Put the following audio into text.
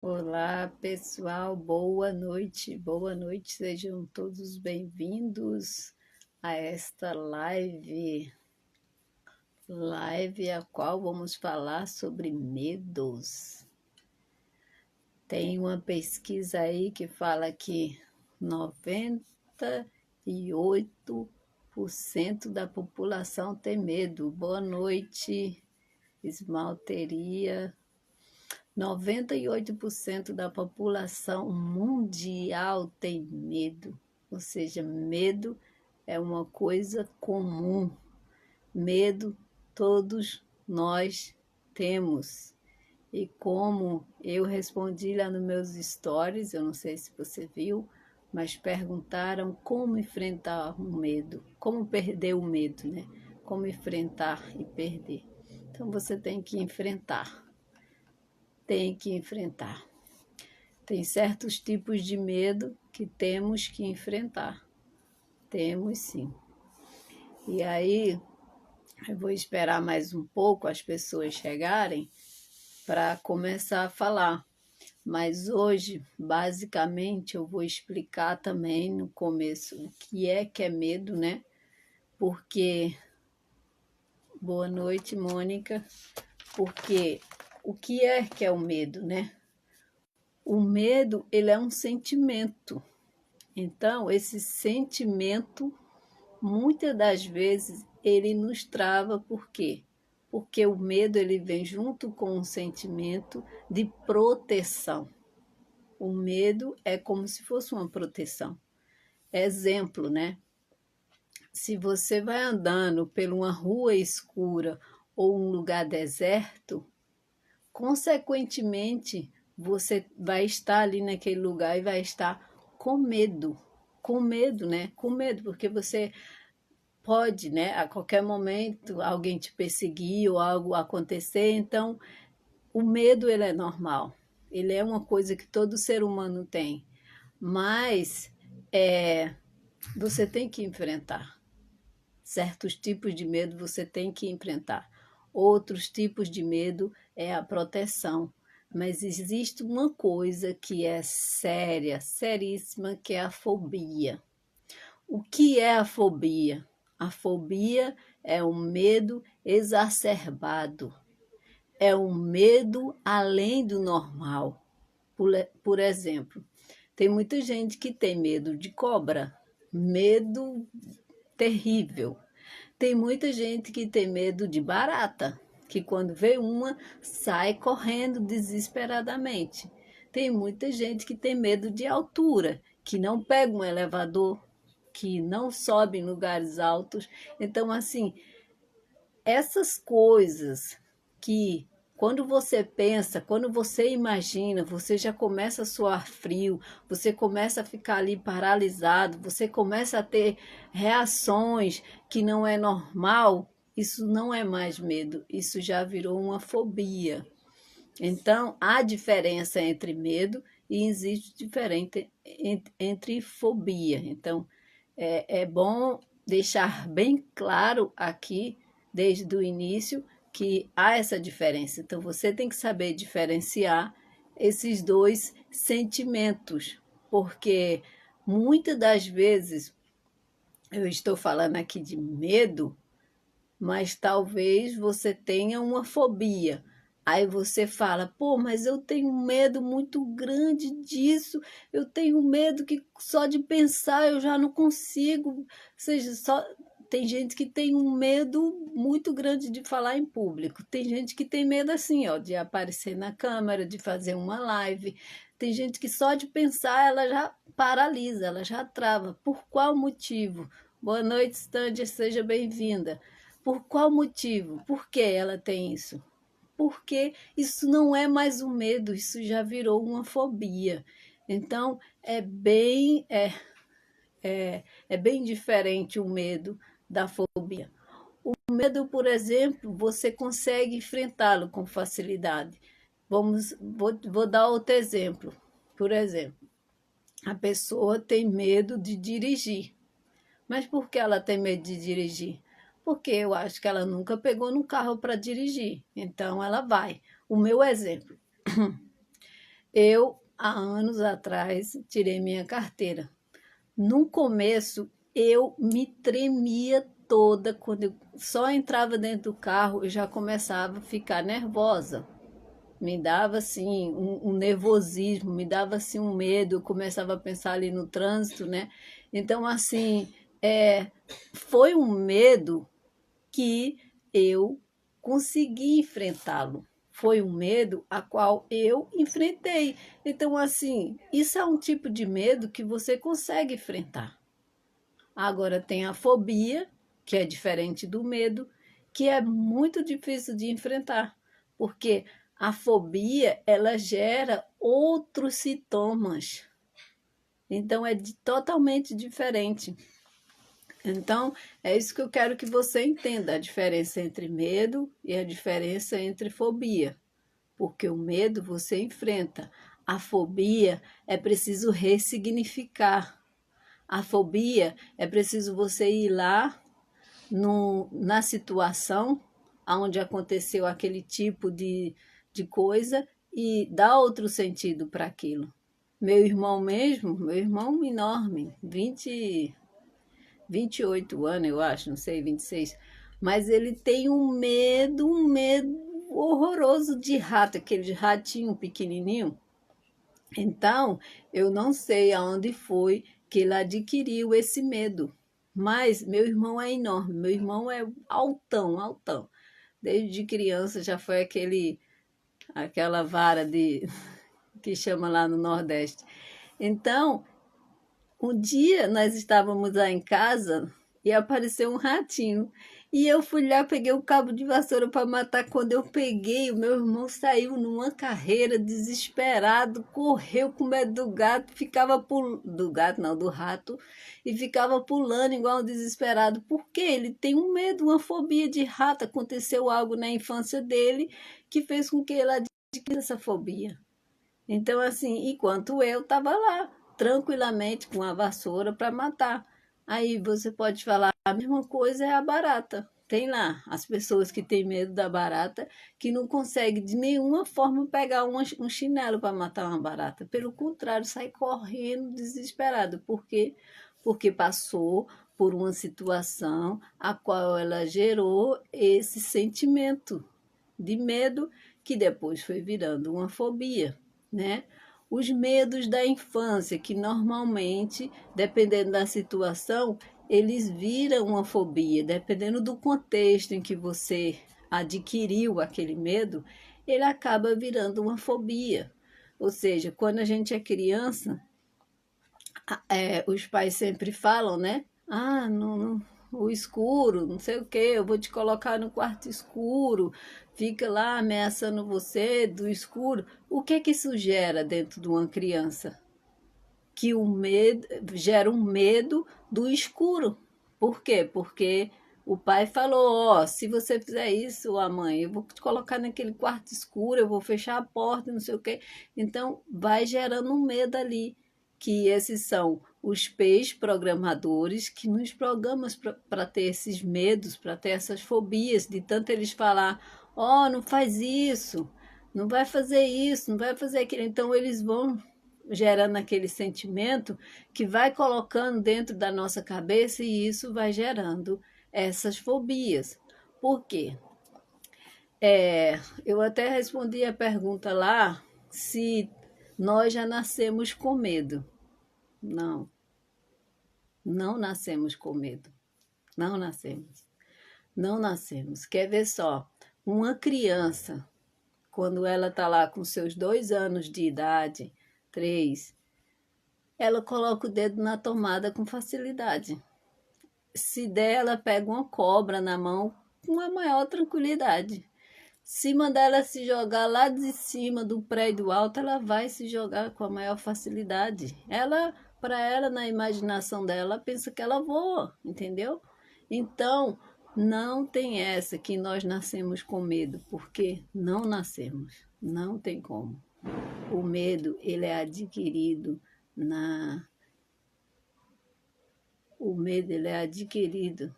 Olá, pessoal, boa noite, sejam todos bem-vindos a esta live a qual vamos falar sobre medos. Tem uma pesquisa aí que fala que 98% da população tem medo. Boa noite, esmalteria. 98% da população mundial tem medo, ou seja, medo é uma coisa comum. Medo todos nós temos. E como eu respondi lá nos meus stories, eu não sei se você viu, mas perguntaram como enfrentar o medo, como perder o medo, né? Como enfrentar e perder. Então você tem que enfrentar. Tem que enfrentar. Tem certos tipos de medo que temos que enfrentar. Temos sim. E aí, eu vou esperar mais um pouco as pessoas chegarem para começar a falar. Mas hoje, basicamente, eu vou explicar também no começo o que é medo, né? Porque, boa noite, Mônica, porque o que é o medo, né? O medo, ele é um sentimento. Então, esse sentimento, muitas das vezes, ele nos trava, por quê? Porque o medo ele vem junto com um sentimento de proteção. O medo é como se fosse uma proteção. Exemplo, né? Se você vai andando por uma rua escura ou um lugar deserto, consequentemente, você vai estar ali naquele lugar e vai estar com medo, né? Com medo, porque você pode, né, a qualquer momento alguém te perseguir ou algo acontecer, então o medo ele é normal, ele é uma coisa que todo ser humano tem, mas você tem que enfrentar certos tipos de medo, você tem que enfrentar. Outros tipos de medo é a proteção, mas existe uma coisa que é séria, seríssima, que é a fobia. O que é a fobia? A fobia é um medo exacerbado, é um medo além do normal. Por exemplo, tem muita gente que tem medo de cobra, medo terrível. Tem muita gente que tem medo de barata, que quando vê uma, sai correndo desesperadamente. Tem muita gente que tem medo de altura, que não pega um elevador, que não sobe em lugares altos. Então, assim, essas coisas que quando você pensa, quando você imagina, você já começa a suar frio, você começa a ficar ali paralisado, você começa a ter reações que não é normal, isso não é mais medo, isso já virou uma fobia. Então, há diferença entre medo e existe diferença entre fobia. Então, é bom deixar bem claro aqui, desde o início, que há essa diferença. Então, você tem que saber diferenciar esses dois sentimentos, porque muitas das vezes eu estou falando aqui de medo, mas talvez você tenha uma fobia. Aí você fala, pô, mas eu tenho um medo muito grande disso, eu tenho medo que só de pensar eu já não consigo. Ou seja, só tem gente que tem um medo muito grande de falar em público. Tem gente que tem medo assim, ó, de aparecer na câmera, de fazer uma live. Tem gente que só de pensar ela já paralisa, ela já trava. Por qual motivo? Boa noite, Stândia, seja bem-vinda. Por qual motivo? Por que ela tem isso? Porque isso não é mais um medo, isso já virou uma fobia. Então, é bem diferente o medo da fobia. O medo, por exemplo, você consegue enfrentá-lo com facilidade. Vou dar outro exemplo. Por exemplo, a pessoa tem medo de dirigir. Mas por que ela tem medo de dirigir? Porque eu acho que ela nunca pegou no carro para dirigir. Então ela vai. O meu exemplo. Eu, há anos atrás, tirei minha carteira. No começo, eu me tremia toda, quando eu só entrava dentro do carro, eu já começava a ficar nervosa. Me dava assim um nervosismo, me dava assim um medo, eu começava a pensar ali no trânsito, né? Então, assim, é, foi um medo que eu consegui enfrentá-lo. Foi um medo a qual eu enfrentei. Então, assim, isso é um tipo de medo que você consegue enfrentar. Agora tem a fobia, que é diferente do medo, que é muito difícil de enfrentar, porque a fobia, ela gera outros sintomas. Então é totalmente diferente. Então, é isso que eu quero que você entenda, a diferença entre medo e a diferença entre fobia. Porque o medo você enfrenta, a fobia é preciso ressignificar. A fobia é preciso você ir lá no, na situação onde aconteceu aquele tipo de coisa e dar outro sentido para aquilo. Meu irmão mesmo, meu irmão enorme, 28 anos, eu acho, não sei, 26, mas ele tem um medo horroroso de rato, aquele ratinho pequenininho. Então, eu não sei aonde foi que ele adquiriu esse medo. Mas meu irmão é enorme, meu irmão é altão, altão. Desde criança já foi aquela vara de que chama lá no Nordeste. Então, um dia nós estávamos lá em casa e apareceu um ratinho. E eu fui lá, peguei o cabo de vassoura para matar. Quando eu peguei, o meu irmão saiu numa carreira desesperado, correu com medo do gato, ficava do gato não, do rato, e ficava pulando igual um desesperado. Por quê? Ele tem um medo, uma fobia de rato. Aconteceu algo na infância dele que fez com que ele adquirisse essa fobia. Então, assim, enquanto eu estava lá, tranquilamente, com a vassoura para matar. Aí você pode falar, a mesma coisa é a barata. Tem lá as pessoas que têm medo da barata, que não conseguem de nenhuma forma pegar um chinelo para matar uma barata. Pelo contrário, sai correndo desesperado. Por quê? Porque passou por uma situação a qual ela gerou esse sentimento de medo que depois foi virando uma fobia, né? Os medos da infância, que normalmente, dependendo da situação, eles viram uma fobia, dependendo do contexto em que você adquiriu aquele medo, ele acaba virando uma fobia. Ou seja, quando a gente é criança, os pais sempre falam, né? Ah, o escuro, não sei o quê, eu vou te colocar no quarto escuro, fica lá ameaçando você do escuro. O que é que isso gera dentro de uma criança? Que o medo gera um medo do escuro. Por quê? Porque o pai falou, ó, se você fizer isso, a mãe, eu vou te colocar naquele quarto escuro, eu vou fechar a porta, não sei o quê. Então, vai gerando um medo ali, que esses são os peixes programadores que nos programam para ter esses medos, para ter essas fobias, de tanto eles falar, ó, não faz isso, não vai fazer isso, não vai fazer aquilo. Então, eles vão gerando aquele sentimento que vai colocando dentro da nossa cabeça e isso vai gerando essas fobias. Por quê? Eu até respondi a pergunta lá se nós já nascemos com medo. Não, não nascemos com medo. Não nascemos. Não nascemos. Quer ver só? Uma criança, quando ela está lá com seus 2 anos de idade, 3, ela coloca o dedo na tomada com facilidade. Se der, ela pega uma cobra na mão com a maior tranquilidade. Se mandar ela se jogar lá de cima do prédio alto, ela vai se jogar com a maior facilidade. Para ela, na imaginação dela, pensa que ela voa, entendeu? Então, não tem essa que nós nascemos com medo, porque não nascemos, não tem como. O medo, ele é adquirido na o medo ele é adquirido